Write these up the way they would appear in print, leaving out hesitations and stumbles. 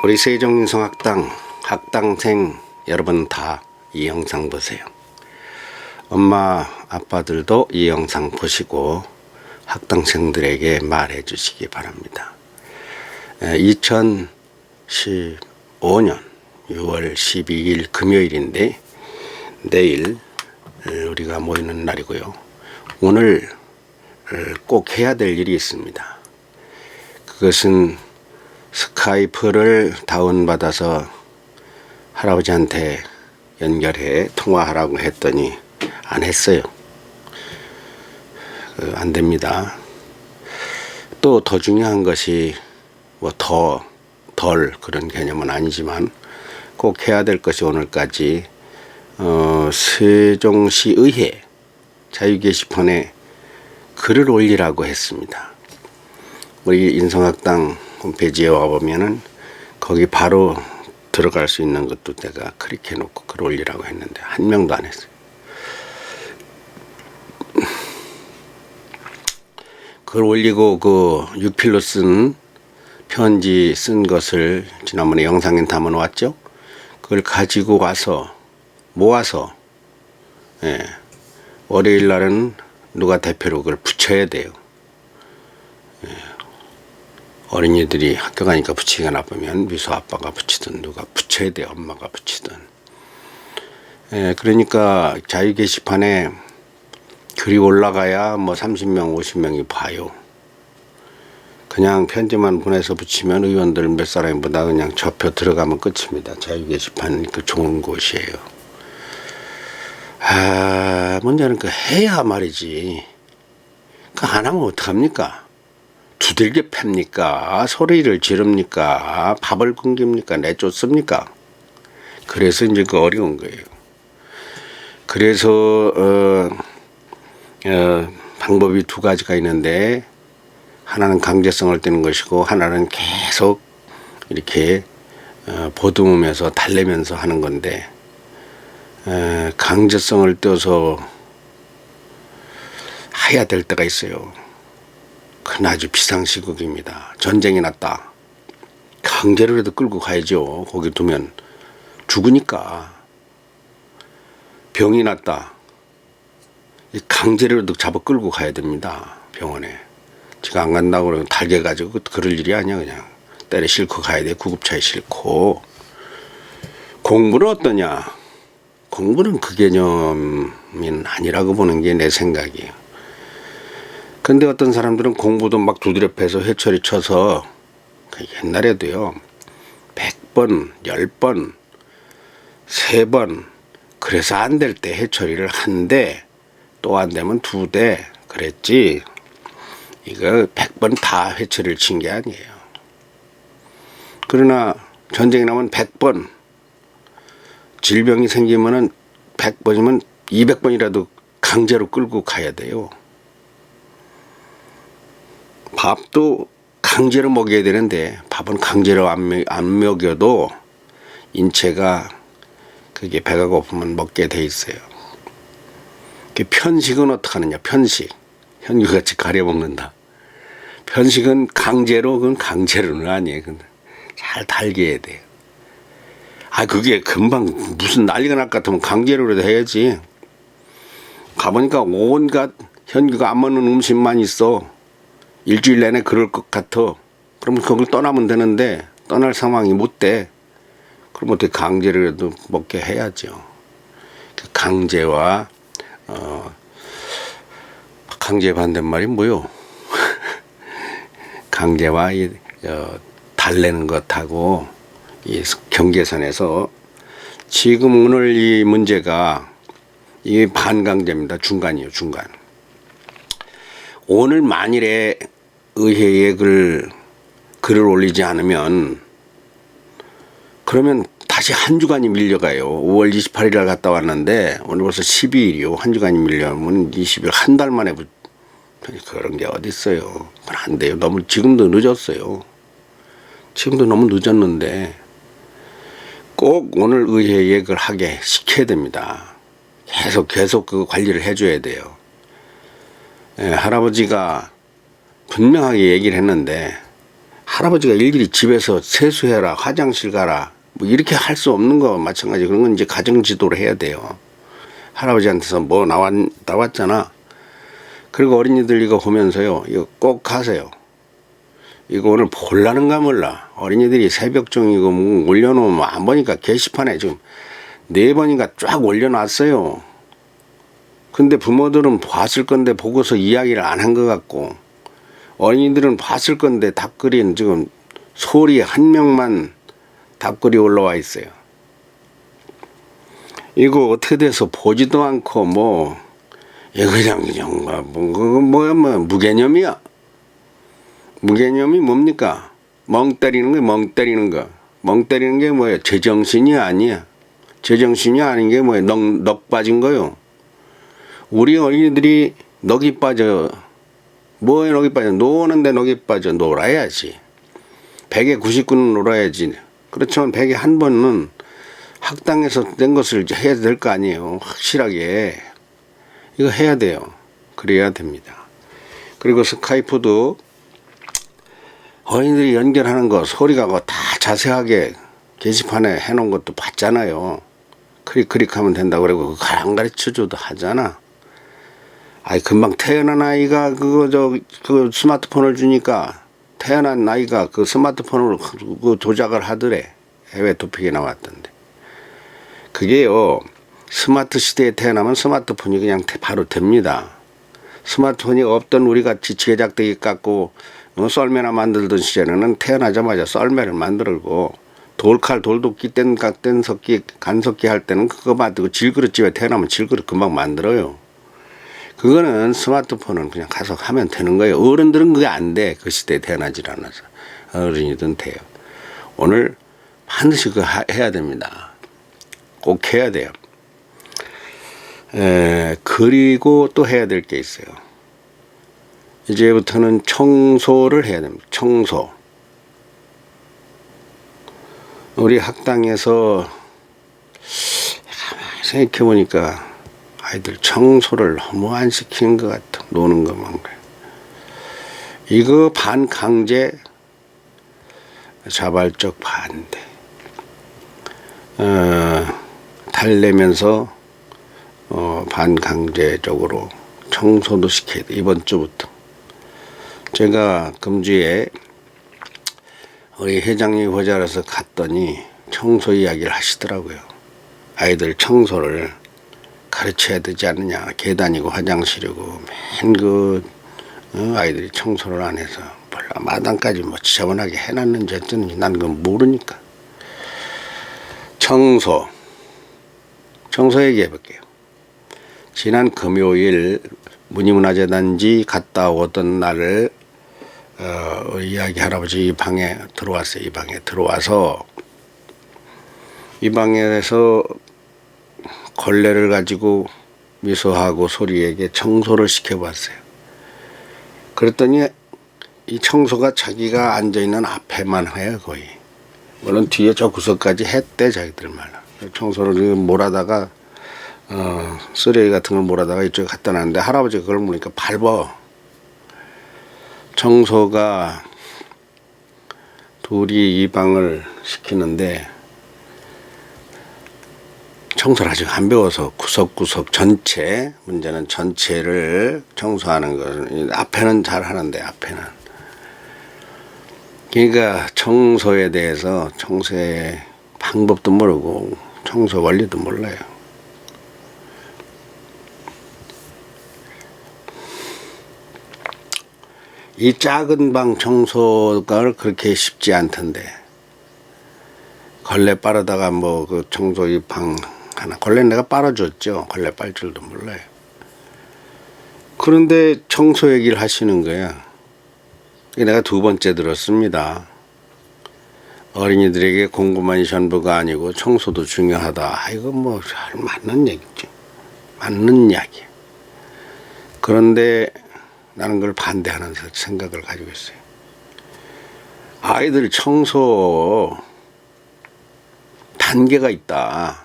우리 세종인성학당 학당생 여러분 다 이 영상 보세요. 엄마 아빠들도 이 영상 보시고 학당생들에게 말해 주시기 바랍니다. 2015년 6월 12일 금요일인데 내일 우리가 모이는 날이고요. 오늘 꼭 해야 될 일이 있습니다. 그것은 스카이프를 다운받아서 할아버지한테 연결해 통화하라고 했더니 안 했어요. 안 됩니다. 또 더 중요한 것이 뭐 덜 그런 개념은 아니지만 꼭 해야 될 것이 오늘까지 세종시 의회 자유 게시판에 글을 올리라고 했습니다. 우리 인성학당 홈페이지에 와보면은 거기 바로 들어갈 수 있는 것도 내가 클릭해 놓고 글 올리라고 했는데 한 명도 안 했어요. 글 올리고 그 6필로 쓴 편지 쓴 것을 지난번에 영상에 담아 놓았죠. 그걸 가지고 와서 모아서 월요일 날은 누가 대표로 그걸 붙여야 돼요. 어린이들이 학교 가니까 붙이기가 나쁘면 미소 아빠가 붙이든 누가 붙여야 돼. 엄마가 붙이든. 그러니까 자유 게시판에 글이 올라가야 뭐 30명 50명이 봐요. 그냥 편지만 보내서 붙이면 의원들 몇 사람보다 그냥 저표 들어가면 끝입니다. 자유 게시판 그 좋은 곳이에요. 문제는 그 해야 말이지. 그 안 하면 어떡합니까? 두들겨 팹니까? 소리를 지릅니까? 밥을 굶깁니까? 내쫓습니까? 그래서 이제 그 어려운 거예요. 그래서 방법이 두 가지가 있는데 하나는 강제성을 띠는 것이고 하나는 계속 이렇게 보듬으면서 달래면서 하는 건데 강제성을 띄어서 해야 될 때가 있어요. 그건 아주 비상시국입니다. 전쟁이 났다. 강제로라도 끌고 가야죠. 거기 두면 죽으니까. 병이 났다. 강제로라도 잡아 끌고 가야 됩니다. 병원에. 제가 안 간다고 그러면 달게 가지고 그럴 일이 아니야. 그냥 때려 싣고 가야 돼. 구급차에 싣고. 공부는 어떠냐? 공부는 그 개념은 아니라고 보는 게 내 생각이에요. 근데 어떤 사람들은 공부도 막 두드려 패서 회초리 쳐서 옛날에도요 100번, 10번, 3번 그래서 안 될 때 회초리를 한 대, 또 안 되면 2대 그랬지 이거 100번 다 회초리를 친 게 아니에요. 그러나 전쟁이 나면 100번, 질병이 생기면은 100번이면 200번이라도 강제로 끌고 가야 돼요. 밥도 강제로 먹여야 되는데 밥은 강제로 안 먹여도 인체가 그게 배가 고프면 먹게 돼 있어요. 편식은 어떻게 하느냐? 편식. 현규같이 가려 먹는다. 편식은 강제로, 그건 강제로는 아니에요. 잘 달게 해야 돼요. 그게 금방 무슨 난리가 날 것 같으면 강제로라도 해야지. 가보니까 온갖 현규가 안 먹는 음식만 있어. 일주일 내내 그럴 것 같아. 그러면 거길 떠나면 되는데 떠날 상황이 못 돼. 그럼 어떻게 강제로라도 먹게 해야죠. 강제와 강제 반대말이 뭐요? 강제와 달래는 것하고 이 경계선에서 지금 오늘 이 문제가 이게 반강제입니다. 중간이에요. 중간. 오늘 만일에 의회에 글을 올리지 않으면 그러면 다시 한 주간이 밀려가요. 5월 28일 날 갔다 왔는데 오늘 벌써 12일이요. 한 주간이 밀려면 20일 한 달 만에 그런 게 어디 있어요. 그건 안 돼요. 너무 지금도 늦었어요. 지금도 너무 늦었는데 꼭 오늘 의회에 그걸 하게 시켜야 됩니다. 계속 그 관리를 해줘야 돼요. 할아버지가 분명하게 얘기를 했는데 할아버지가 일일이 집에서 세수해라, 화장실 가라, 뭐 이렇게 할 수 없는 거 마찬가지. 그런 건 이제 가정 지도를 해야 돼요. 할아버지한테서 뭐 나왔잖아. 그리고 어린이들 이거 보면서요, 이거 꼭 하세요. 이거 오늘 볼라는가 몰라. 어린이들이 새벽종 이거 뭐 올려놓으면 안 보니까 게시판에 지금 4번인가 쫙 올려놨어요. 근데 부모들은 봤을 건데 보고서 이야기를 안 한 것 같고, 어린이들은 봤을 건데 답글이 지금 소리 한 명만 답글이 올라와 있어요. 이거 어떻게 돼서 보지도 않고 이거 그냥 뭐야 무개념이야. 무개념이 뭡니까? 멍 때리는 거, 멍 때리는 거. 멍 때리는 게 뭐야? 제정신이 아니야. 제정신이 아닌 게 뭐야? 넋 빠진 거요. 우리 어린이들이 넋이 빠져. 뭐에 넋이 빠져? 노는데 넋이 빠져. 놀아야지. 100에 99는 놀아야지. 그렇지만 100에 한 번은 학당에서 된 것을 해야 될 거 아니에요. 확실하게. 이거 해야 돼요. 그래야 됩니다. 그리고 스카이프도 어린이들이 연결하는 거 소리가 다 자세하게 게시판에 해놓은 것도 봤잖아요. 클릭하면 된다고 그러고 그거 안 가르쳐줘도 하잖아. 아이 금방 태어난 아이가 그 스마트폰을 주니까 태어난 아이가 그 스마트폰으로 그 조작을 하더래. 해외 토픽에 나왔던데. 그게요, 스마트 시대에 태어나면 스마트폰이 그냥 바로 됩니다. 스마트폰이 없던 우리 같이 제작대기 깎고 썰매나 만들던 시절에는 태어나자마자 썰매를 만들고 돌칼 돌도끼 뗀석기 간석기 할 때는 그거 만들고 질그릇집에 태어나면 질그릇 금방 만들어요. 그거는 스마트폰은 그냥 가서 하면 되는 거예요. 어른들은 그게 안 돼. 그 시대에 태어나질 않아서. 어른이든 돼요. 오늘 반드시 그거 해야 됩니다. 꼭 해야 돼요. 그리고 또 해야 될 게 있어요. 이제부터는 청소를 해야 됩니다. 청소. 우리 학당에서 생각해보니까 아이들 청소를 너무 안 시키는 것 같아. 노는 것만 그래. 이거 반강제, 자발적 반대. 달래면서 반강제적으로 청소도 시켜야 돼. 이번 주부터. 제가 금주에 우리 회장님 보자라서 갔더니 청소 이야기를 하시더라고요. 아이들 청소를 가르쳐야 되지 않느냐. 계단이고 화장실이고 아이들이 청소를 안 해서 몰라. 마당까지 지저분하게 해놨는지 어쩌는지 난 그건 모르니까. 청소 얘기해 볼게요. 지난 금요일 문희문화재단지 갔다 오던 날을 이야기 할아버지 이 방에 들어왔어요. 이 방에 들어와서 이 방에서 걸레를 가지고 미소하고 소리에게 청소를 시켜봤어요. 그랬더니 이 청소가 자기가 앉아있는 앞에만 해요. 거의. 물론 뒤에 저 구석까지 했대 자기들 말로. 청소를 몰아다가 쓰레기 같은 걸 몰아다가 이쪽에 갖다 놨는데 할아버지가 그걸 보니까 밟아. 청소가 둘이 이 방을 시키는데 청소를 아직 안 배워서 구석구석 전체, 문제는 전체를 청소하는 거. 앞에는 잘 하는데 앞에는. 그러니까 청소에 대해서 청소의 방법도 모르고 청소 원리도 몰라요. 이 작은 방 청소가 그렇게 쉽지 않던데. 걸레 빠르다가 그 청소 이 방 하나, 걸레 내가 빨아줬죠. 걸레 빨 줄도 몰라요. 그런데 청소 얘기를 하시는 거야. 내가 2번째 들었습니다. 어린이들에게 공부만이 전부가 아니고 청소도 중요하다. 이거 맞는 얘기죠. 맞는 이야기. 그런데 나는 그걸 반대하는 생각을 가지고 있어요. 아이들 청소 단계가 있다.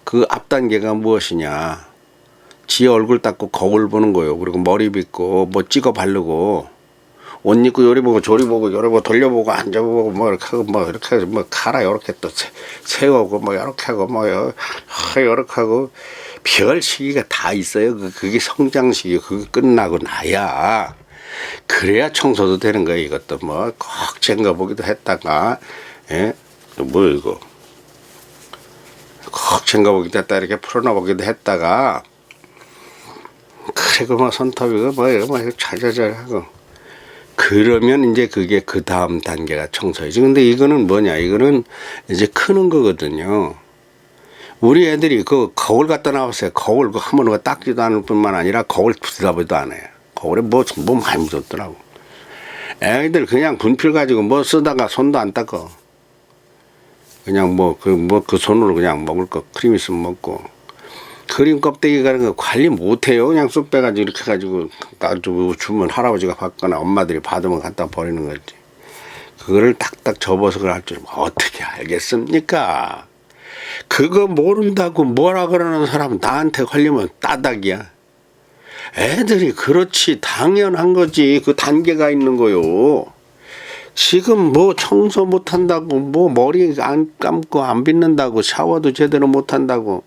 그 앞 단계가 무엇이냐? 지 얼굴 닦고 거울 보는 거요. 그리고 머리 빗고 찍어 바르고 옷 입고 요리 보고 조리 보고 요리 보고 돌려보고 앉아보고 뭐 이렇게 하고 뭐 이렇게 해서 뭐 가라 요렇게 또 세우고 뭐 요렇게 하고 뭐 요렇게 하고 별 시기가 다 있어요. 그게 성장 시기. 그게 끝나고 나야 그래야 청소도 되는 거예요. 이것도 뭐 꼭 쟁가 보기도 했다가 예? 뭐 이거 꼭 쟁가 보기도 했다 이렇게 풀어놔 보기도 했다가 그래 뭐 손톱이고 뭐 자자자 하고 그러면 이제 그게 그 다음 단계가 청소이지. 근데 이거는 뭐냐, 이거는 이제 크는 거거든요. 우리 애들이 그 거울 갖다 놔봤어요. 거울 그 한 번 닦지도 않을 뿐만 아니라 거울 들여다보지도 않아요. 거울에 뭐 많이 묻었더라고. 애들 그냥 분필 가지고 뭐 쓰다가 손도 안 닦어. 그냥 그 손으로 그냥 먹을 거 크림 있으면 먹고. 그림 껍데기 가는 거 관리 못해요. 그냥 쑥 빼가지고 이렇게 해가지고 놔두고 주면 할아버지가 받거나 엄마들이 받으면 갖다 버리는 거지. 그거를 딱딱 접어서 그걸 할 줄 어떻게 알겠습니까? 그거 모른다고 뭐라 그러는 사람 나한테 걸리면 따닥이야. 애들이 그렇지 당연한 거지. 그 단계가 있는 거요. 지금 뭐 청소 못한다고 뭐 머리 안 감고 안 빗는다고 샤워도 제대로 못한다고.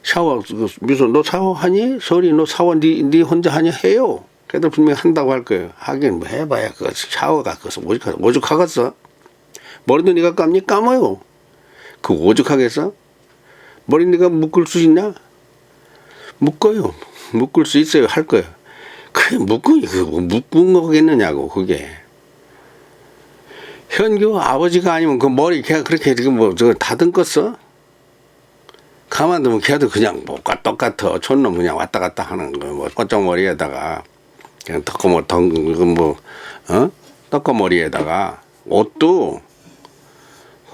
샤워 미소 너 샤워하니? 소리 너 샤워 니 혼자 하냐? 해요. 걔들 분명히 한다고 할 거예요. 하긴 뭐 해봐야 그 샤워가 그래서 오죽하겠어? 머리도 네가 감니? 감아요. 그 오죽하겠어? 머리 네가 묶을 수 있냐? 묶어요. 묶을 수 있어요. 할 거예요. 그게 묶은 거겠느냐고 그게. 현규 아버지가 아니면 그 머리 걔가 그렇게 뭐 저거 다듬었어? 가만두면 걔도 그냥 뭐가 똑같아. 촌놈 그냥 왔다 갔다 하는 거. 뭐 꽃장머리에다가 그냥 떡거머리에다가 옷도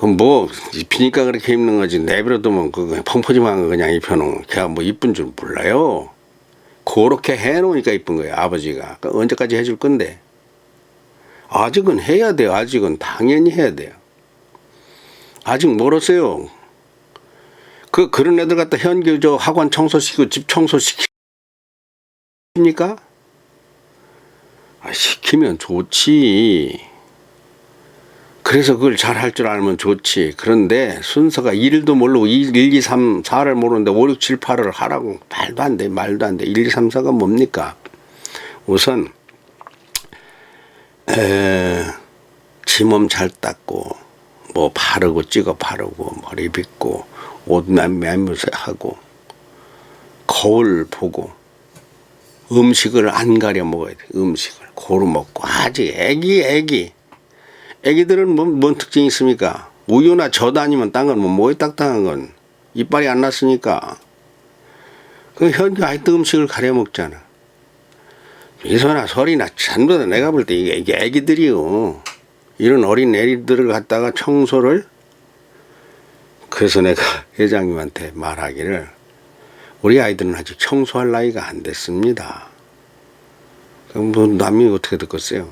뭐 입히니까 그렇게 입는 거지. 내버려두면 그 펑퍼짐한 거 그냥 입혀놓은. 걔가 뭐 이쁜 줄 몰라요. 그렇게 해놓으니까 이쁜 거예요. 아버지가. 언제까지 해줄 건데? 아직은 해야 돼요. 아직은 당연히 해야 돼요. 아직 멀었어요. 그런 애들 갖다 현교 저 학원 청소시키고 집 청소시킵니까? 시키면 좋지. 그래서 그걸 잘 할 줄 알면 좋지. 그런데 순서가 1도 모르고 1, 2, 3, 4를 모르는데 5, 6, 7, 8을 하라고. 말도 안 돼. 말도 안 돼. 1, 2, 3, 4가 뭡니까? 우선 지몸 잘 닦고 뭐 바르고 찍어 바르고 머리 빗고 옷 매무새하고 거울 보고 음식을 안 가려 먹어야 돼. 음식을 고루 먹고. 아직 애기들은 뭔 특징이 있습니까? 우유나 젖 아니면 딴 건 뭐에 딱딱한 건 이빨이 안 났으니까. 그 현재 아직도 음식을 가려 먹잖아. 미소나 소리나 전부 다 내가 볼 때 이게 애기들이요. 이런 어린 애기들을 갖다가 청소를. 그래서 내가 회장님한테 말하기를 우리 아이들은 아직 청소할 나이가 안 됐습니다. 그럼 뭐 남이 어떻게 듣겠어요?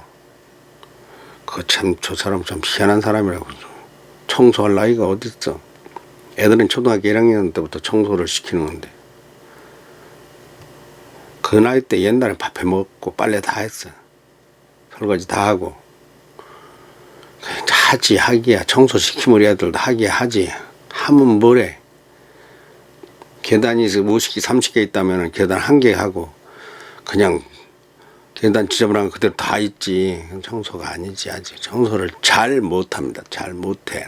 저 사람 참 희한한 사람이라고. 청소할 나이가 어딨어? 애들은 초등학교 1학년 때부터 청소를 시키는 건데. 그 나이 때 옛날에 밥 해 먹고 빨래 다 했어. 설거지 다 하고. 하기야. 청소시키면 우리 애들도 하기야 하지. 하면 뭐래. 계단이 50개 30개 있다면 계단 1개 하고 그냥 계단 지저분한 거 그대로 다 있지. 청소가 아니지. 아직 청소를 잘 못합니다. 잘 못해.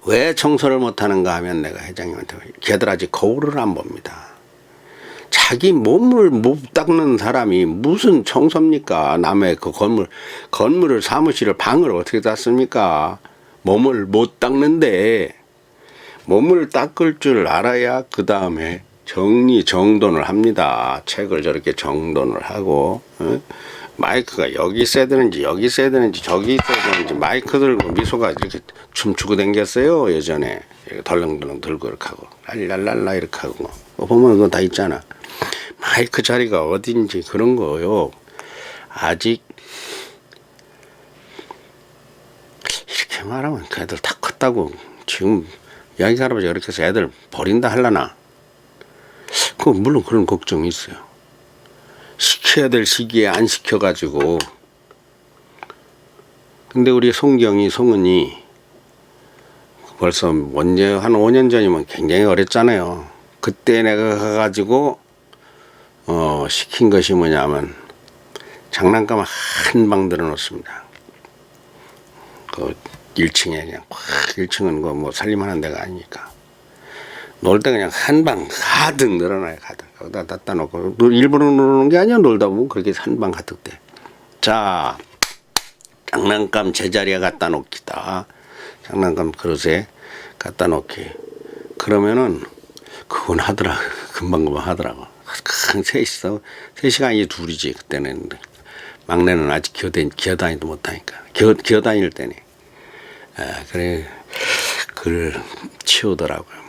왜 청소를 못하는가 하면 내가 회장님한테 걔들 아직 거울을 안 봅니다. 자기 몸을 못 닦는 사람이 무슨 청소입니까? 남의 그 건물을 사무실을 방을 어떻게 닦습니까? 몸을 못 닦는데 몸을 닦을 줄 알아야 그 다음에 정돈을 합니다. 책을 저렇게 정돈을 하고 마이크가 여기 있어야 되는지 저기 있어야 되는지 마이크 들고 미소가 이렇게 춤추고 댕겼어요. 예전에 덜렁덜렁 들고 이렇게 하고 랄랄랄라 이렇게 하고 보면 그거 다 있잖아. 마이크 자리가 어딘지 그런 거요. 아직 이렇게 말하면 그 애들 다 컸다고. 지금 양이 할아버지가 이렇게 해서 애들 버린다 할라나? 물론 그런 걱정이 있어요. 시켜야 될 시기에 안 시켜가지고. 근데 우리 송은이 벌써 언제 한 5년 전이면 굉장히 어렸잖아요. 그때 내가 가가지고 시킨 것이 뭐냐면 장난감 한 방 들어놓습니다. 그 1층에 그냥 확 1층은 뭐 살림하는 데가 아니니까 놀 때 그냥 한 방 가득 늘어나요. 가득 거기다 갖다 놓고 일부러 누르는 게 아니야. 놀다 보면 그렇게 한 방 가득 돼. 자, 장난감 제자리에 갖다 놓기다. 장난감 그릇에 갖다 놓기. 그러면은 그건 하더라. 금방 하더라고. 셋이서 3시간이 둘이지. 그때는 막내는 아직 기어다니도 못하니까 기어다닐 때니. 그래 그걸 치우더라고요.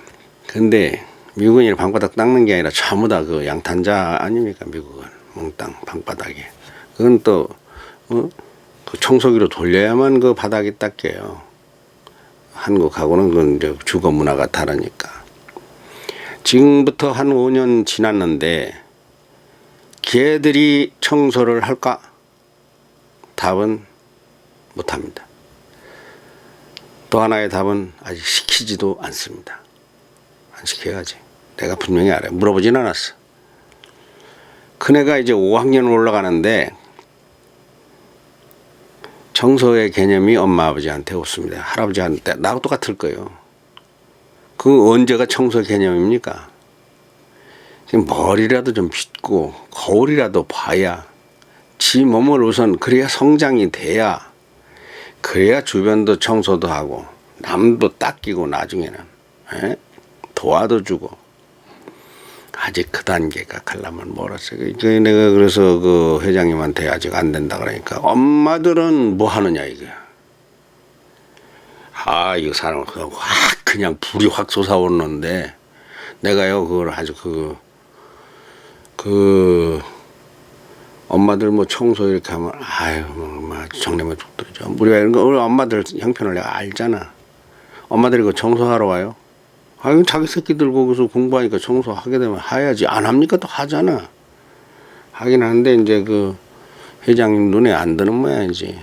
근데 미국은 이렇게 방바닥 닦는 게 아니라 전부 다 그 양탄자 아닙니까? 미국은 몽땅 방바닥에. 그건 또 그 청소기로 돌려야만 그 바닥이 닦여요. 한국하고는 그건 이제 주거 문화가 다르니까. 지금부터 한 5년 지났는데 걔들이 청소를 할까? 답은 못합니다. 또 하나의 답은 아직 시키지도 않습니다. 안 시켜야지. 내가 분명히 알아요. 물어보진 않았어. 큰애가 이제 5학년 올라가는데 청소의 개념이 엄마 아버지한테 없습니다. 할아버지한테 나하고 똑같을 거예요. 그 언제가 청소 개념입니까? 지금 머리라도 좀 빗고 거울이라도 봐야 지 몸을 우선 그래야 성장이 돼야 그래야 주변도 청소도 하고 남도 닦이고 나중에는 도와도 주고. 아직 그 단계가 가려면 멀었어요. 내가 그래서 그 회장님한테 아직 안 된다 그러니까 엄마들은 뭐 하느냐 이게. 이 사람 그냥 불이 확 솟아오르는데 내가요 그걸 아주 그 엄마들 뭐 청소 이렇게 하면 정내면 죽들이죠. 우리 엄마들 형편을 내가 알잖아. 엄마들이 그 청소하러 와요. 자기 새끼들 거기서 공부하니까 청소하게 되면 해야지. 안 합니까? 또 하잖아. 하긴 하는데 이제 그 회장님 눈에 안 드는 모양이지.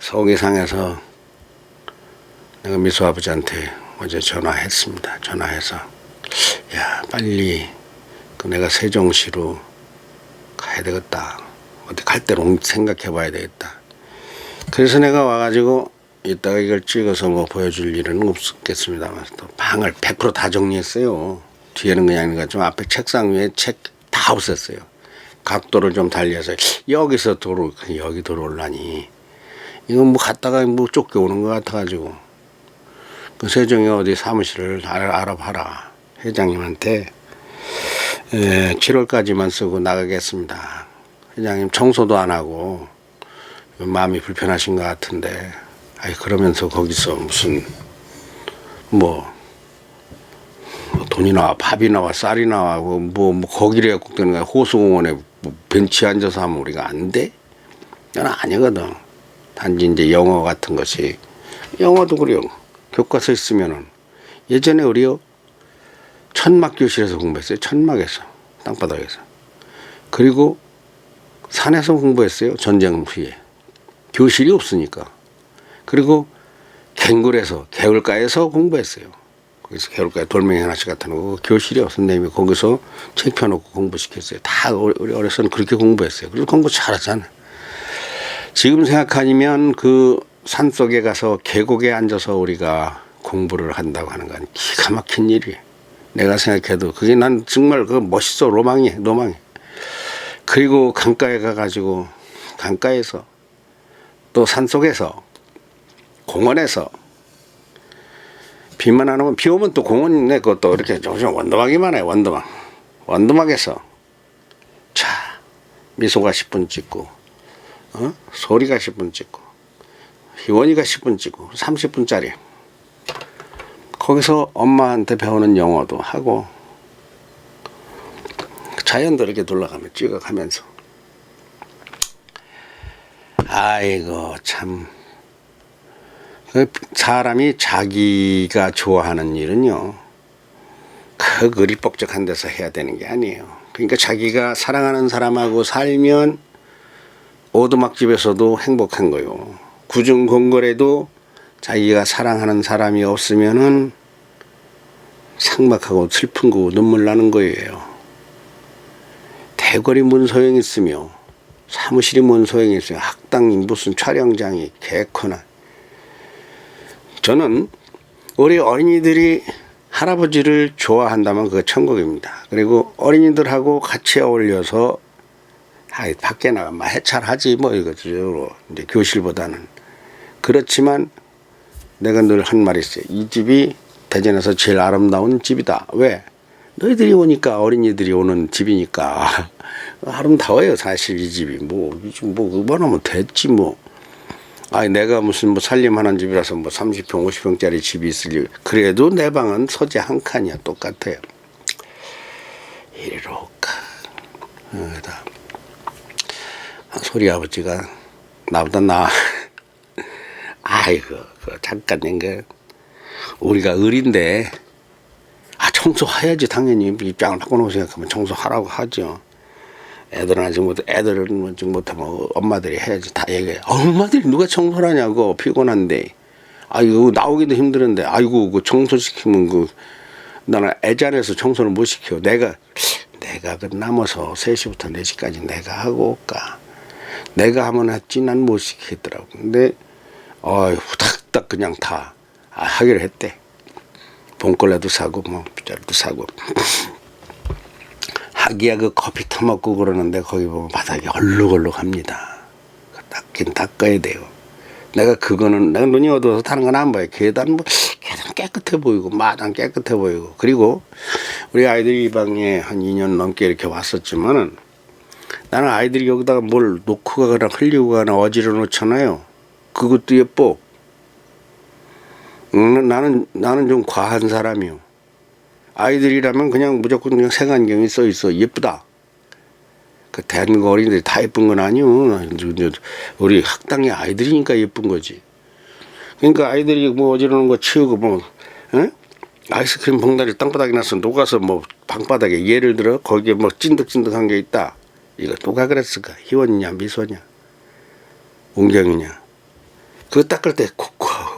속이 상해서 내가 미수 아버지한테 어제 전화했습니다. 전화해서 야 빨리 내가 세종시로 가야 되겠다. 어디 갈 때로 생각해 봐야 되겠다. 그래서 내가 와가지고 이따가 이걸 찍어서 뭐 보여줄 일은 없겠습니다만 또 방을 100% 다 정리했어요. 뒤에는 그냥 좀 앞에 책상 위에 책 다 없앴어요. 각도를 좀 달리해서 여기서 여기 들어올라니 이건 뭐 갔다가 뭐 쫓겨오는 것 같아가지고 그 세종에 어디 사무실을 알아봐라. 회장님한테 7월까지만 쓰고 나가겠습니다. 회장님 청소도 안 하고 마음이 불편하신 것 같은데 그러면서 거기서 무슨 뭐 돈이 나와 밥이 나와 쌀이 나와 뭐 거기를 해갖고 되는 거야. 호수공원에 뭐 벤치에 앉아서 하면 우리가 안 돼? 나는 아니거든. 단지 이제 영어 같은 것이 영어도 그래요. 교과서 있으면은 예전에 우리요 천막 교실에서 공부했어요. 천막에서 땅바닥에서. 그리고 산에서 공부했어요. 전쟁 후에. 교실이 없으니까. 그리고 갱굴에서 개울가에서 공부했어요. 거기서 개울가에 돌멩이 하나씩 갖다 놓고 교실이요. 선생님이 거기서 책 펴놓고 공부시켰어요. 다 우리 어렸을 때는 그렇게 공부했어요. 그래서 공부 잘하잖아. 지금 생각하면 그 산속에 가서 계곡에 앉아서 우리가 공부를 한다고 하는 건 기가 막힌 일이에요. 내가 생각해도 그게 난 정말 그 멋있어. 로망이야. 그리고 강가에 가가지고 강가에서 또 산속에서 공원에서 비만 안 오면 비 오면 또 공원에 그것도 이렇게 조금 원더막이만 해. 원더막에서 자 미소가 10분 찍고 소리가 10분 찍고 희원이가 10분 찍고 30분짜리 거기서 엄마한테 배우는 영어도 하고 자연도 이렇게 둘러가며 찍어가면서 아이고 참 사람이 자기가 좋아하는 일은요 어리뻑적한 데서 해야 되는 게 아니에요. 그러니까 자기가 사랑하는 사람하고 살면 오두막집에서도 행복한 거요. 구중공궐에도 자기가 사랑하는 사람이 없으면은 삭막하고 슬픈 거 눈물 나는 거예요. 대궐이 뭔 소용이 있으며 사무실이 뭔 소용이 있어요. 학당이 무슨 촬영장이 개코나. 저는 우리 어린이들이 할아버지를 좋아한다면 그거 천국입니다. 그리고 어린이들하고 같이 어울려서 밖에 나가면 해찰하지 뭐 이거죠. 이제 교실보다는. 그렇지만 내가 늘 한 말이 있어요. 이 집이 대전에서 제일 아름다운 집이다. 왜? 너희들이 오니까 어린이들이 오는 집이니까 아름다워요. 사실 이 집이 뭐 그만하면 됐지 뭐. 아니 내가 무슨 뭐 살림하는 집이라서 뭐 30평 50평짜리 집이 있으리. 그래도 내 방은 서재 한 칸이야. 똑같아요. 이리로까. 소리 아버지가 나보다 나. 아이고 잠깐 낸게 우리가 을인데 청소해야지 당연히 입장을 바꿔놓고 생각하면 청소하라고 하죠. 애들은 아직 애들은 못하면 엄마들이 해야지 다 얘기해. 엄마들이 누가 청소를 하냐고 피곤한데. 아이고 나오기도 힘드는데 아이고 그 청소시키면 나는 애잔해서 청소를 못 시켜. 내가 남아서 3시부터 4시까지 내가 하고 올까. 내가 하면 했지 난 못 시키더라고. 근데 후닥닥 그냥 다 하기로 했대. 봉걸레도 사고 뭐 빗자루도 사고. 하기야 그 커피 타먹고 그러는데 거기 보면 바닥이 얼룩얼룩합니다. 닦긴 닦아야 돼요. 내가 눈이 어두워서 다른 건 안 봐요. 계단 깨끗해 보이고 마당 깨끗해 보이고. 그리고 우리 아이들이 이 방에 한 2년 넘게 이렇게 왔었지만은 나는 아이들이 여기다가 뭘 놓고 가거나 흘리고 가거나 어지러 놓잖아요. 그것도 예뻐. 나는 좀 과한 사람이요. 아이들이라면 그냥 무조건 그냥 색안경이 써 있어. 예쁘다. 그 대한민국 어린이들이 다 예쁜 건 아니요. 우리 학당의 아이들이니까 예쁜 거지. 그러니까 아이들이 뭐 어지러운 거 치우고 뭐 아이스크림 봉다리 땅바닥에 놔서 녹아서 뭐 방바닥에 예를 들어 거기에 뭐 찐득찐득한 게 있다. 이거 누가 그랬을까? 희원이냐 미소냐 운경이냐. 그거 닦을 때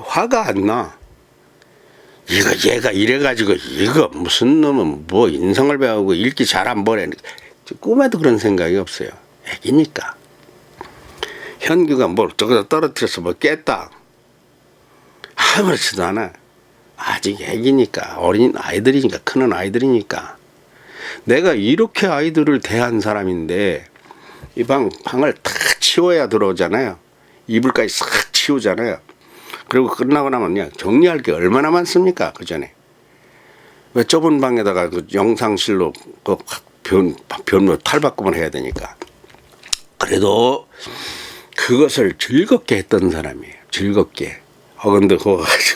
화가 안 나. 얘가 이래가지고 이거 무슨 놈은 뭐 인성을 배우고 읽기 잘 안 보내. 꿈에도 그런 생각이 없어요. 애기니까. 현규가 뭘 저기다 떨어뜨려서 뭐 깼다. 아무렇지도 않아. 아직 애기니까. 어린 아이들이니까. 크는 아이들이니까. 내가 이렇게 아이들을 대한 사람인데 이 방을 다 치워야 들어오잖아요. 이불까지 싹 치우잖아요. 그리고 끝나고 나면 그냥 정리할 게 얼마나 많습니까? 그 전에. 왜 좁은 방에다가 그 영상실로 그 변로 탈바꿈을 해야 되니까. 그래도 그것을 즐겁게 했던 사람이에요. 즐겁게. 근데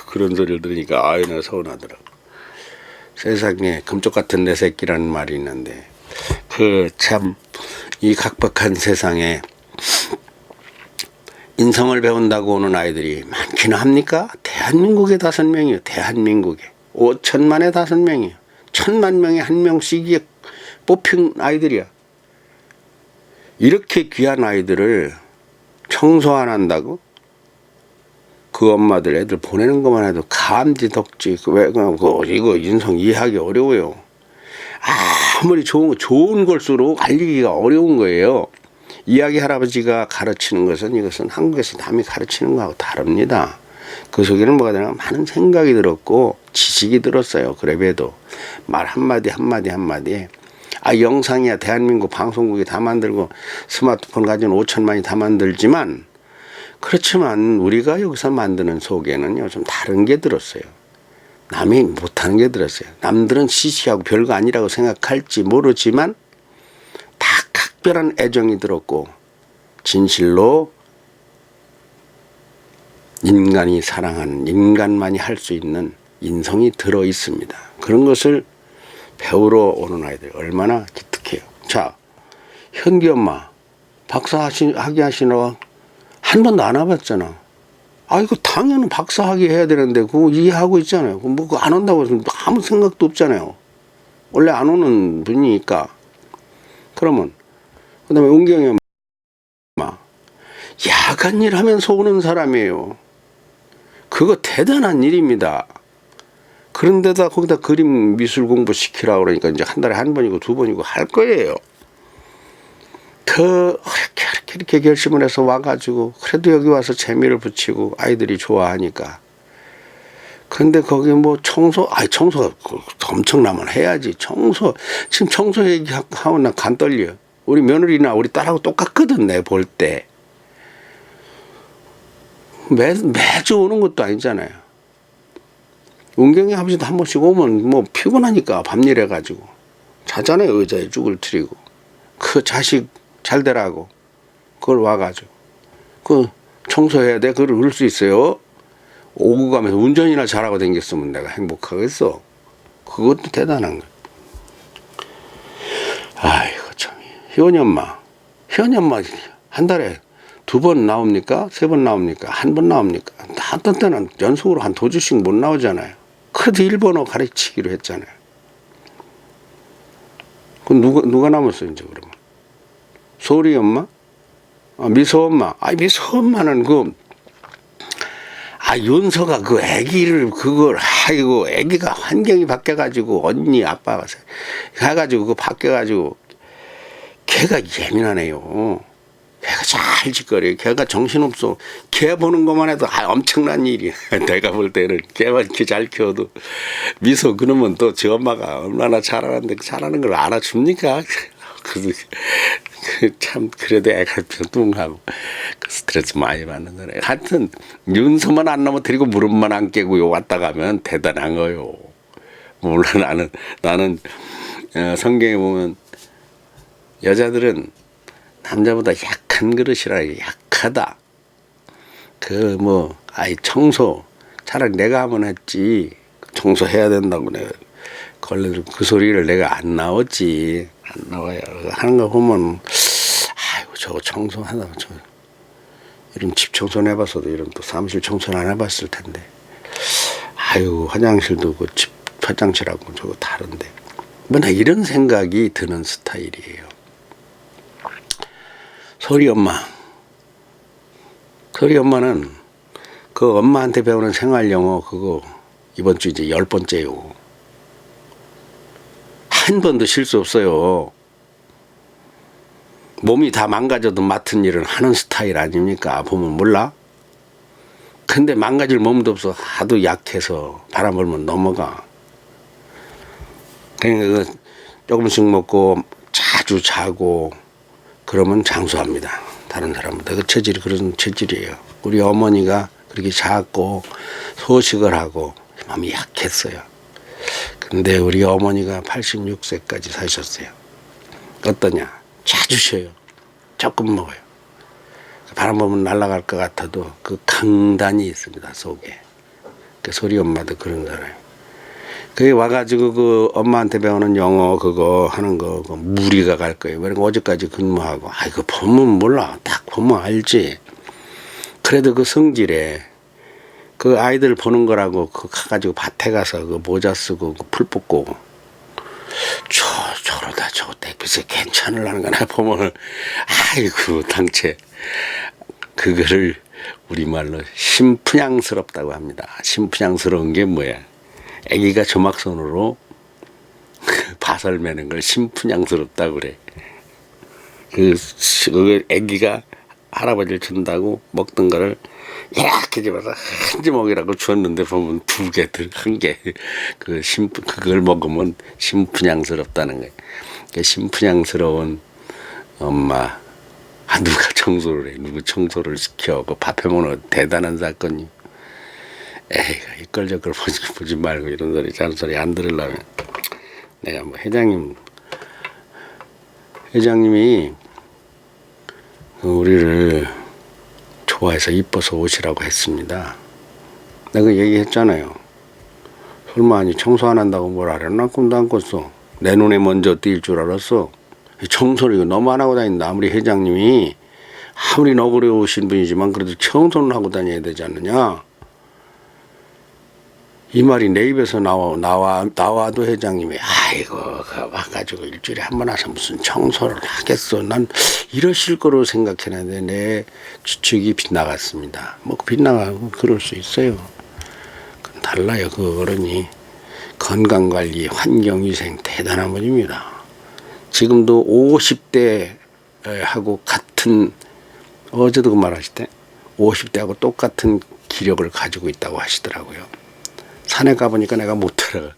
그런 소리를 들으니까 나 서운하더라고. 세상에 금쪽 같은 내 새끼라는 말이 있는데 참 이 각박한 세상에 인성을 배운다고 오는 아이들이 많기는 합니까? 대한민국에 5명이요. 대한민국에 5천만에 5명이요. 1,000만 명에 1명씩이 뽑힌 아이들이야. 이렇게 귀한 아이들을 청소 안 한다고? 그 엄마들 애들 보내는 것만 해도 감지 덕지. 이거 인성 이해하기 어려워요. 아무리 좋은 걸수록 알리기가 어려운 거예요. 이야기 할아버지가 가르치는 이것은 한국에서 남이 가르치는 거하고 다릅니다. 그 속에는 뭐가 되나 많은 생각이 들었고 지식이 들었어요. 그래도 말 한마디에 영상이야 대한민국 방송국이 다 만들고 스마트폰 가진 5천만이 다 만들지만 그렇지만 우리가 여기서 만드는 속에는요 좀 다른 게 들었어요. 남이 못하는 게 들었어요. 남들은 시시하고 별거 아니라고 생각할지 모르지만 다 각별한 애정이 들었고 진실로 인간이 사랑하는 인간만이 할 수 있는 인성이 들어 있습니다. 그런 것을 배우러 오는 아이들 얼마나 기특해요. 자, 현기 엄마 박사학위 하시러 한 번도 안 와봤잖아. 이거 당연히 박사학위 해야 되는데 그거 이해하고 있잖아요. 뭐 그거 안 한다고 해서 아무 생각도 없잖아요. 원래 안 오는 분이니까. 그러면 그다음에 은경이 엄마 야간 일 하면서 오는 사람이에요. 그거 대단한 일입니다. 그런데다 거기다 그림 미술 공부 시키라고 그러니까 이제 한 달에 한 번이고 두 번이고 할 거예요. 이렇게 결심을 해서 와가지고 그래도 여기 와서 재미를 붙이고 아이들이 좋아하니까. 근데 거기 뭐 청소가 엄청나면 해야지. 지금 청소 얘기하면 나 간 떨려. 우리 며느리나 우리 딸하고 똑같거든, 내 볼 때. 매주 오는 것도 아니잖아요. 은경이 아버지도 한 번씩 오면 뭐 피곤하니까 밤일 해가지고 자잖아요. 의자에 죽을 트리고. 그 자식 잘 되라고. 그걸 와가지고. 그 청소해야 돼? 그걸 그럴 수 있어요? 오고 가면서 운전이나 잘하고 다녔으면 내가 행복하겠어. 그것도 대단한 거야. 아이고 참. 희원이 엄마 한 달에 2번 나옵니까? 3번 나옵니까? 1번 나옵니까? 어떤 때는 연속으로 한 2주씩 못 나오잖아요. 그래도 일본어 가르치기로 했잖아요. 그럼 누가 남았어 이제 그러면? 소리 엄마? 미소 엄마? 미소 엄마는 윤서가 그 애기를 애기가 환경이 바뀌어가지고 언니 아빠가 해가지고 그거 바뀌어가지고 걔가 예민하네요. 걔가 잘 짓거려. 걔가 정신없어. 걔 보는 것만 해도 엄청난 일이야. 내가 볼 때는 걔만 이렇게 잘 키워도. 미소 그러면 또 지 엄마가 얼마나 잘하는데 잘하는 걸 알아줍니까? 참 그래도 애가 뚱하고 스트레스 많이 받는 거네. 하여튼 윤서만 안 넘어뜨리고 무릎만 안 깨고 왔다 가면 대단한 거요. 몰라 나는 성경에 보면 여자들은 남자보다 약한 그릇이라 약하다. 청소 차라리 내가 하면 했지. 청소해야 된다고 내가 걸레들 그 소리를 내가 안 나왔지. 안 나와요. 하는 거 보면 저거 청소하다 이런 집 청소는 해봤어도 이런 또 사무실 청소는 안 해봤을 텐데 화장실도 그 집 화장실하고 저거 다른데 맨날 이런 생각이 드는 스타일이에요. 소리 엄마는 그 엄마한테 배우는 생활 영어 그거 이번 주 이제 10번째요. 한 번도 실수 없어요. 몸이 다 망가져도 맡은 일은 하는 스타일 아닙니까? 보면 몰라? 근데 망가질 몸도 없어. 하도 약해서 바람 불면 넘어가. 그러니까 조금씩 먹고 자주 자고 그러면 장수합니다. 다른 사람보다. 그 체질이 그런 체질이에요. 우리 어머니가 그렇게 작고 소식을 하고 마음이 약했어요. 근데 우리 어머니가 86세까지 사셨어요. 어떠냐? 자주 쉬어요. 조금 먹어요. 바람 보면 날아갈 것 같아도 그 강단이 있습니다. 속에. 그 소리 엄마도 그런 사람이에요. 그게 와가지고 그 엄마한테 배우는 영어 그거 하는 거 무리가 갈 거예요. 왜냐면 어제까지 근무하고 그거 보면 몰라. 딱 보면 알지. 그래도 그 성질에 그 아이들 보는 거라고 그 가가지고 밭에 가서 그 모자 쓰고 그 풀 뽑고 저러다 저거 글쎄 괜찮으려는 거나 보면 당체 그거를 우리말로 심푸냥스럽다고 합니다. 심푸냥스러운 게 뭐야? 애기가 조막손으로 바설 매는 걸 심푸냥스럽다고 그래. 그 애기가 할아버지를 준다고 먹던 거를 이렇게 집어서 한 주먹이라고 주었는데 보면 2개, 1개 그걸 먹으면 심푸냥스럽다는 거예요. 심푸냥스러운 엄마. 누가 청소를 해? 누구 청소를 시켜? 그 밥해 먹는 대단한 사건이. 이끌저끌 보지 말고 이런 소리 잔소리 안 들으려면 내가 회장님이 우리를 좋아해서 이뻐서 오시라고 했습니다. 내가 얘기했잖아요. 설마 청소 안 한다고 뭐라 그랬나? 꿈도 안 꿨어. 내 눈에 먼저 띌 줄 알았어. 청소를 너무 안 하고 다닌다. 아무리 회장님이 아무리 너그러우신 분이지만 그래도 청소는 하고 다녀야 되지 않느냐. 이 말이 내 입에서 나와도 회장님이 아이고 와가지고 일주일에 한 번 와서 무슨 청소를 하겠어. 난 이러실 거로 생각했는데 내 추측이 빗나갔습니다. 뭐 빗나가고 그럴 수 있어요. 그건 달라요. 그 어른이 건강관리, 환경위생 대단한 분입니다. 지금도 50대 하고 같은 어제도 그 말하실 때 50대하고 똑같은 기력을 가지고 있다고 하시더라고요. 산에 가보니까 내가 못 들어.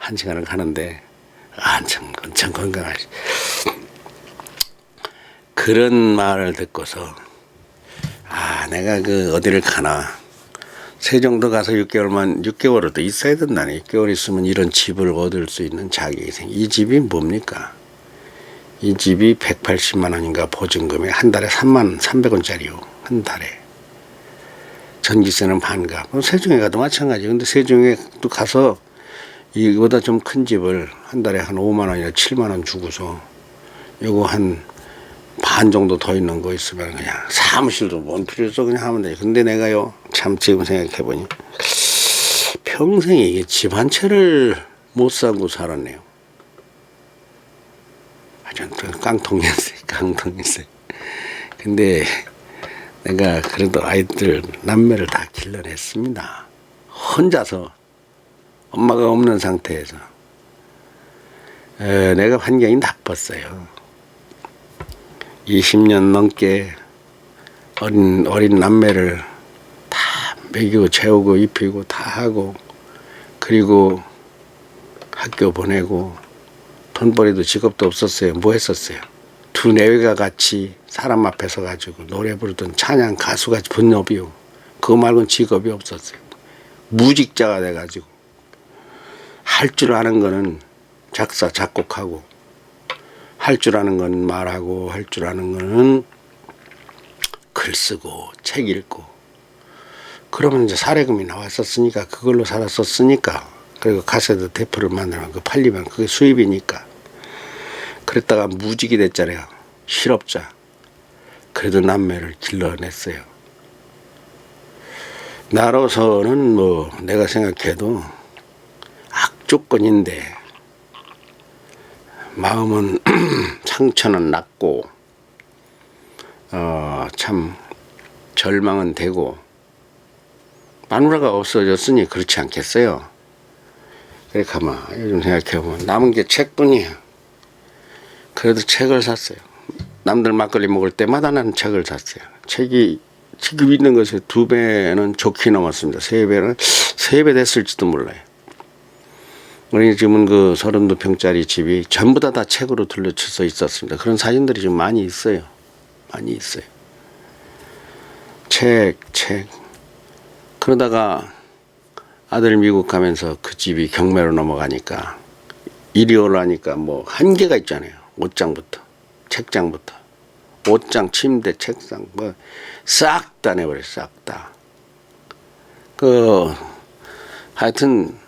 1시간을 가는데 엄청 건강하시. 그런 말을 듣고서 내가 그 어디를 가나 세종도 가서 6개월도 있어야 된다네. 6개월 있으면 이런 집을 얻을 수 있는 자격이 생겨. 이 집이 뭡니까? 이 집이 180만 원인가 보증금에 한 달에 33,300원짜리요. 한 달에. 전기세는 반값. 세종에 가도 마찬가지. 근데 세종에 또 가서 이거보다 좀 큰 집을 한 달에 한 5만 원이나 7만 원 주고서 요거 한 반 정도 더 있는 거 있으면 그냥 사무실도 뭔 필요 없어 그냥 하면 돼. 근데 내가요 참 지금 생각해보니 평생에 이게 집 한 채를 못 사고 살았네요. 아주 깡통이었어요. 근데 내가 그래도 아이들 남매를 다 길러냈습니다. 혼자서 엄마가 없는 상태에서 내가 환경이 나빴어요. 20년 넘게 어린 남매를 다 먹이고 재우고 입히고 다 하고 그리고 학교 보내고 돈벌이도 직업도 없었어요. 뭐 했었어요? 두 내외가 같이 사람 앞에 서 가지고 노래 부르던 찬양 가수가 본업이요. 그거 말고는 직업이 없었어요. 무직자가 돼가지고 할 줄 아는 거는 작사 작곡하고 할 줄 아는 건 말하고 할 줄 아는 거는 글 쓰고 책 읽고 그러면 이제 사례금이 나왔었으니까 그걸로 살았었으니까 그리고 카세트 테이프를 만들면 그 팔리면 그게 수입이니까 그랬다가 무직이 됐잖아요. 실업자. 그래도 남매를 길러냈어요. 나로서는 뭐 내가 생각해도 악조건인데 마음은 상처는 났고 참 절망은 되고 마누라가 없어졌으니 그렇지 않겠어요. 그래 가만 요즘 생각해보면 남은 게 책뿐이에요. 그래도 책을 샀어요. 남들 막걸리 먹을 때마다 나는 책을 샀어요. 책이 지금 있는 것에 2배는 좋게 넘었습니다. 3배 됐을지도 몰라요. 우리 지금은 그 32평짜리 집이 전부 다 책으로 둘러쳐서 있었습니다. 그런 사진들이 지금 많이 있어요. 많이 있어요. 책. 그러다가 아들 미국 가면서 그 집이 경매로 넘어가니까 이리 오라니까 뭐 한계가 있잖아요. 옷장부터 책장부터 옷장, 침대, 책상 뭐 싹 다 내버려 싹 다. 하여튼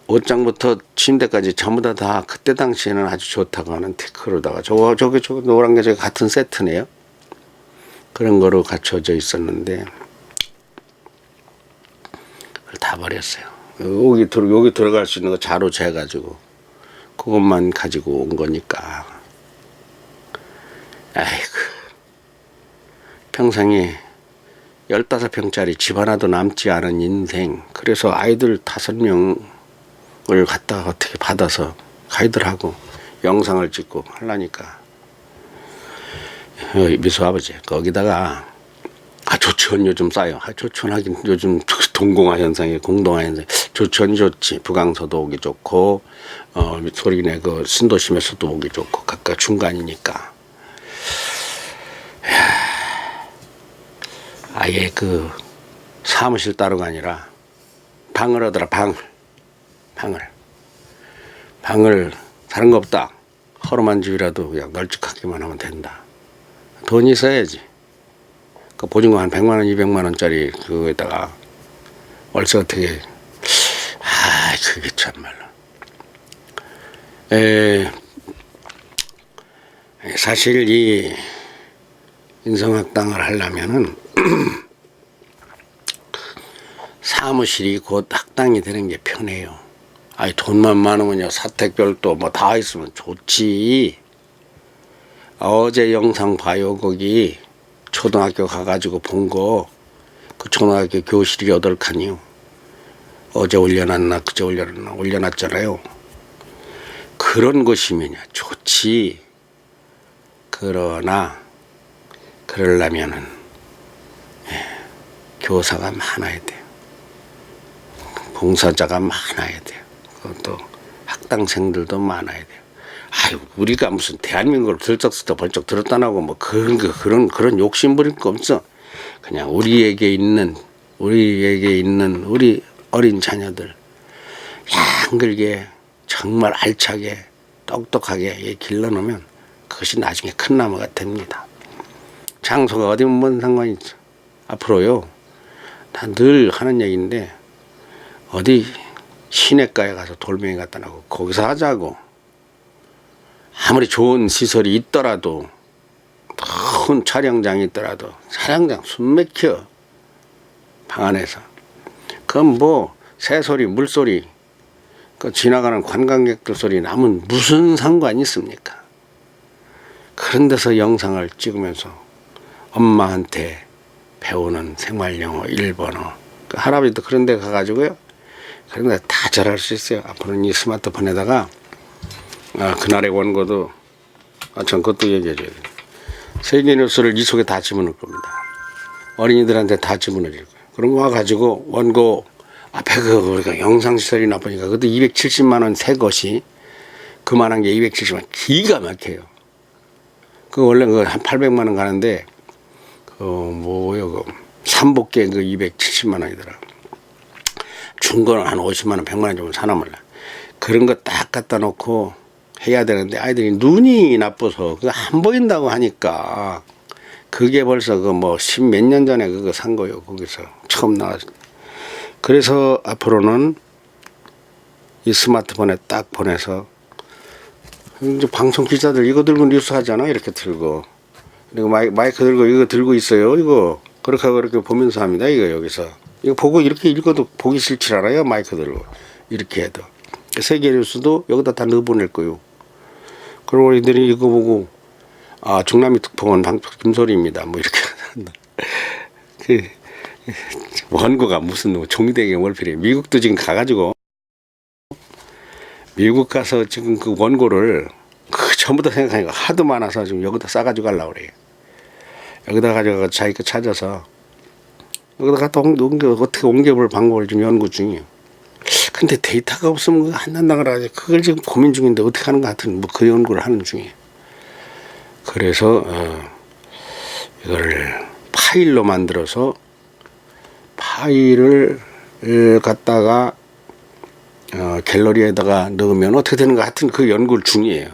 옷장부터 침대까지 전부 다 그때 당시에는 아주 좋다고 하는 테크로다가 저게 노란 게 저게 같은 세트네요. 그런 거로 갖춰져 있었는데 그걸 다 버렸어요. 여기 들어갈 수 있는 거 자로 재가지고 그것만 가지고 온 거니까. 아이고 평생에 15평짜리 집 하나도 남지 않은 인생. 그래서 아이들 5명을 갖다가 어떻게 받아서 가이드하고 영상을 찍고 하려니까 미수 아버지 거기다가 조치원 요즘 싸요. 조치원 하긴 요즘 동공화 현상이 공동화 현상. 조치원이 좋지. 북강서도 오기 좋고 소리내 그 신도심에서도 오기 좋고 각각 중간이니까. 아예 그 사무실 따로가 아니라 방을 하더라. 방을 다른 거 없다. 허름한 집이라도 그냥 널찍하기만 하면 된다. 돈이 있어야지. 그 보증금 한 100만 원, 200만 원짜리 그거에다가 월세 어떻게 그게 참말로. 사실 이 인성학당을 하려면은 사무실이 곧 학당이 되는 게 편해요. 아니 돈만 많으면요 사택별도 뭐 다 있으면 좋지. 어제 영상 봐요. 거기 초등학교 가가지고 본 거 그 초등학교 교실이 8칸이요. 어제 올려놨나 그제 올려놨잖아요. 그런 것이면요 좋지. 그러나 그러려면은 교사가 많아야 돼요. 봉사자가 많아야 돼요. 또 학당생들도 많아야 돼요. 아유 우리가 무슨 대한민국을 들썩들썩 번쩍 들었다나고 뭐 그런 욕심 부릴 거 없어. 그냥 우리에게 있는 우리 어린 자녀들 한글게 정말 알차게 똑똑하게 길러놓으면 그것이 나중에 큰 나무가 됩니다. 장소가 어디면 뭔 상관이 있어. 앞으로요 다 늘 하는 얘기인데 어디 시내가에 가서 돌멩이 갖다 놓고 거기서 하자고. 아무리 좋은 시설이 있더라도 큰 촬영장이 있더라도 촬영장 숨 막혀 방 안에서. 그럼 뭐 새소리 물소리 그 지나가는 관광객들 소리 나면 무슨 상관이 있습니까? 그런 데서 영상을 찍으면서 엄마한테 배우는 생활영어 일본어 그 할아버지도 그런 데 가가지고요 그런 데 다 잘할 수 있어요. 앞으로는 이 스마트폰에다가 그날의 원고도 전 그것도 얘기해줘야 돼요. 세계뉴스를 이 속에 다 집어넣을 겁니다. 어린이들한테 다 집어넣을 거예요. 그럼 와가지고 원고 앞에 우리가 영상시설이 나쁘니까 그것도 270만 원 새 것이 그만한 게 270만 원 기가 막혀요. 그 원래 그 한 800만 원 가는데 그 삼복계 그 270만 원이더라. 중고는 한 50만 원 100만 원 정도 사나 몰라. 그런 거 딱 갖다 놓고 해야 되는데 아이들이 눈이 나빠서 그거 안 보인다고 하니까 그게 벌써 그 뭐 10몇 년 전에 그거 산 거예요. 거기서 처음 나왔을 때. 그래서 앞으로는 이 스마트폰에 딱 보내서 이제 방송 기자들 이거 들고 뉴스 하잖아. 이렇게 들고 그리고 마이크 들고 이거 들고 있어요. 이거 그렇게 보면서 합니다. 이거 여기서 이거 보고 이렇게 읽어도 보기 싫지 않아요. 마이크 들고 이렇게 해도 세계 뉴스도 여기다 다 넣어보낼 거예요. 그리고 우리들이 이거 보고 중남미 특파원 김소리입니다. 뭐 이렇게 한다. 그 원고가 무슨 종대기 월필이 미국도 지금 가가지고 미국 가서 지금 그 원고를 전부 다 생각하니까 하도 많아서 지금 여기다 싸가지고 가려고 그래요. 여기다 가져가 자기 거 찾아서 여기다 갖다 어떻게 옮겨볼 방법을 좀 연구 중이에요. 근데 데이터가 없으면 그거 안 난다 그래가지고 그걸 지금 고민 중인데 어떻게 하는 것 같은 뭐 그 연구를 하는 중이에요. 그래서 이거를 파일로 만들어서 파일을 갖다가 갤러리에다가 넣으면 어떻게 되는 것 같은 그 연구 중이에요.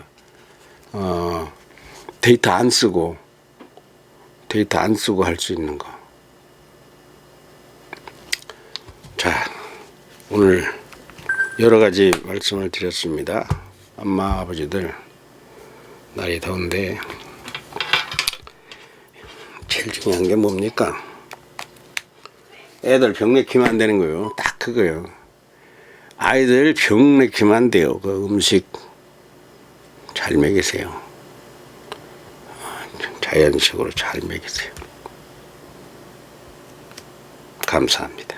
데이터 안 쓰고 할 수 있는 거. 자, 오늘 여러 가지 말씀을 드렸습니다. 엄마 아버지들 날이 더운데 제일 중요한 게 뭡니까? 애들 병 내키면 안 되는 거예요. 딱 그거요. 아이들 병 내키면 안 돼요. 그 음식 잘 먹이세요. 자연식으로 잘 먹이세요. 감사합니다.